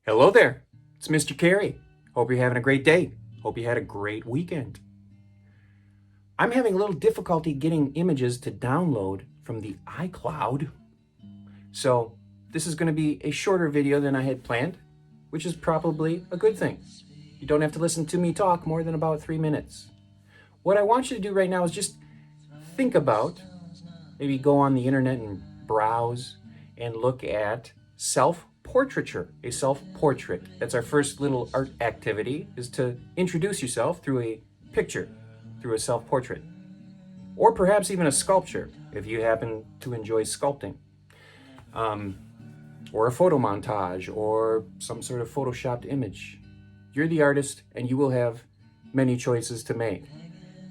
Hello there, it's Mr. Carey. Hope you're having a great day. Hope you had a great weekend. I'm having a little difficulty getting images to download from the iCloud. So this is going to be a shorter video than I had planned, which is probably a good thing. You don't have to listen to me talk more than about 3 minutes. What I want you to do right now is just think about, maybe go on the internet and browse and look at self-portraiture, a self-portrait. That's our first little art activity, is to introduce yourself through a picture, through a self-portrait. Or perhaps even a sculpture, if you happen to enjoy sculpting. Or a photo montage, or some sort of photoshopped image. You're the artist, and you will have many choices to make.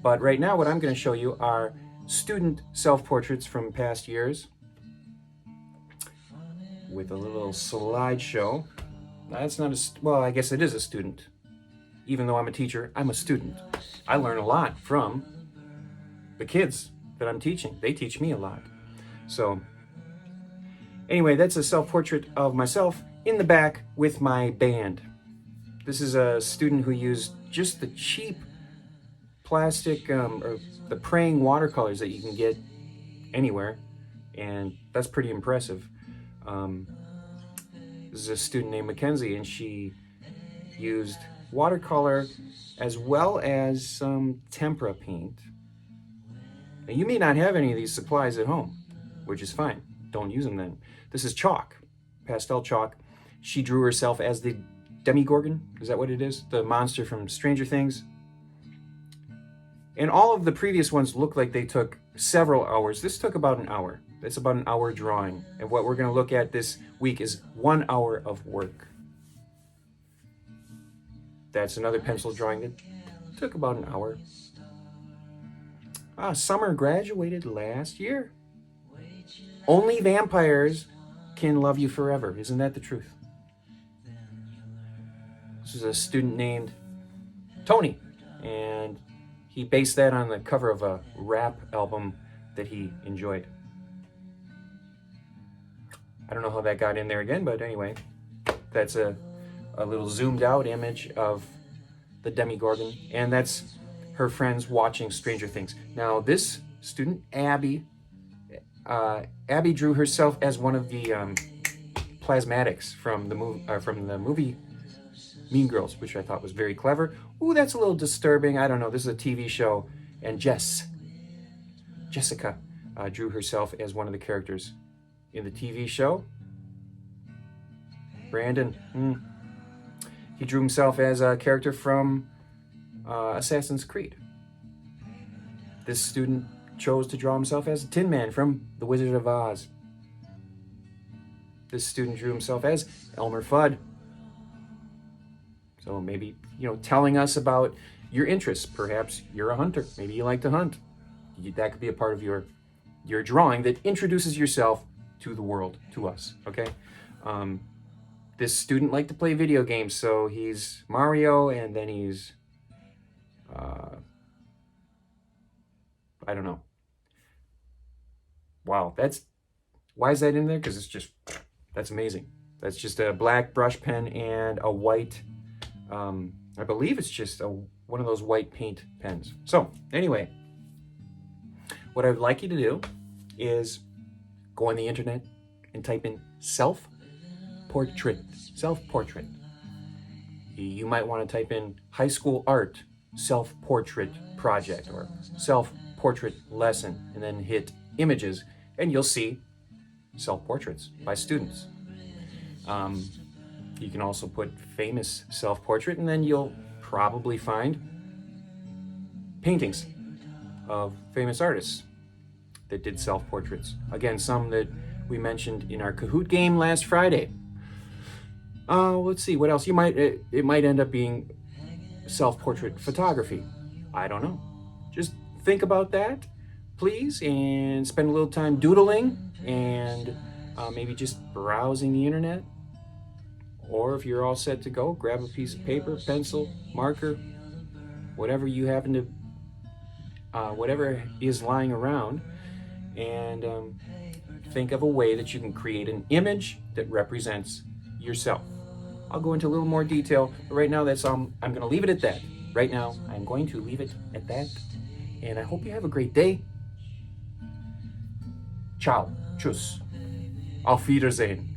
But right now, what I'm going to show you are student self-portraits from past years with a little slideshow. That's not well, I guess it is a student. Even though I'm a teacher, I'm a student. I learn a lot from the kids that I'm teaching. They teach me a lot. So anyway, that's a self-portrait of myself in the back with my band. This is a student who used just the cheap plastic, or the praying watercolors that you can get anywhere, and that's pretty impressive. This is a student named Mackenzie, and she used watercolor as well as some tempera paint. Now, you may not have any of these supplies at home, which is fine. Don't use them then. This is chalk, pastel chalk. She drew herself as the Demogorgon. Is that what it is? The monster from Stranger Things. And all of the previous ones look like they took several hours. This took about an hour. It's about an hour drawing. And what we're going to look at this week is 1 hour of work. That's another pencil drawing that took about an hour. Summer graduated last year. Only vampires can love you forever. Isn't that the truth? This is a student named Tony, and he based that on the cover of a rap album that he enjoyed. I don't know how that got in there again, but anyway, that's a little zoomed out image of the Demogorgon, and that's her friends watching Stranger Things. Now, this student, Abby drew herself as one of the plasmatics from the movie Mean Girls, which I thought was very clever. Ooh, that's a little disturbing. I don't know. This is a TV show, and Jessica drew herself as one of the characters in the TV show. Brandon, he drew himself as a character from Assassin's Creed. This student chose to draw himself as a Tin Man from The Wizard of Oz. This student drew himself as Elmer Fudd. So maybe, telling us about your interests. Perhaps you're a hunter. Maybe you like to hunt. That could be a part of your drawing that introduces yourself to the world, to us, okay? This student liked to play video games, so he's Mario, and then he's, I don't know. Wow, why is that in there? Because that's amazing. That's just a black brush pen and a white, I believe it's just one of those white paint pens. So anyway, what I'd like you to do is go on the internet and type in self-portrait. You might want to type in high school art self-portrait project or self-portrait lesson, and then hit images, and you'll see self-portraits by students. You can also put famous self-portrait, and then you'll probably find paintings of famous artists that did self-portraits. Again, some that we mentioned in our Kahoot game last Friday. Let's see, what else? It might end up being self-portrait photography. I don't know. Just think about that, please, and spend a little time doodling and maybe just browsing the internet. Or if you're all set to go, grab a piece of paper, pencil, marker, whatever you happen to, whatever is lying around, and think of a way that you can create an image that represents yourself. I'll go into a little more detail. But right now, I'm going to leave it at that. Right now, I'm going to leave it at that. And I hope you have a great day. Ciao. Tschüss. Auf Wiedersehen.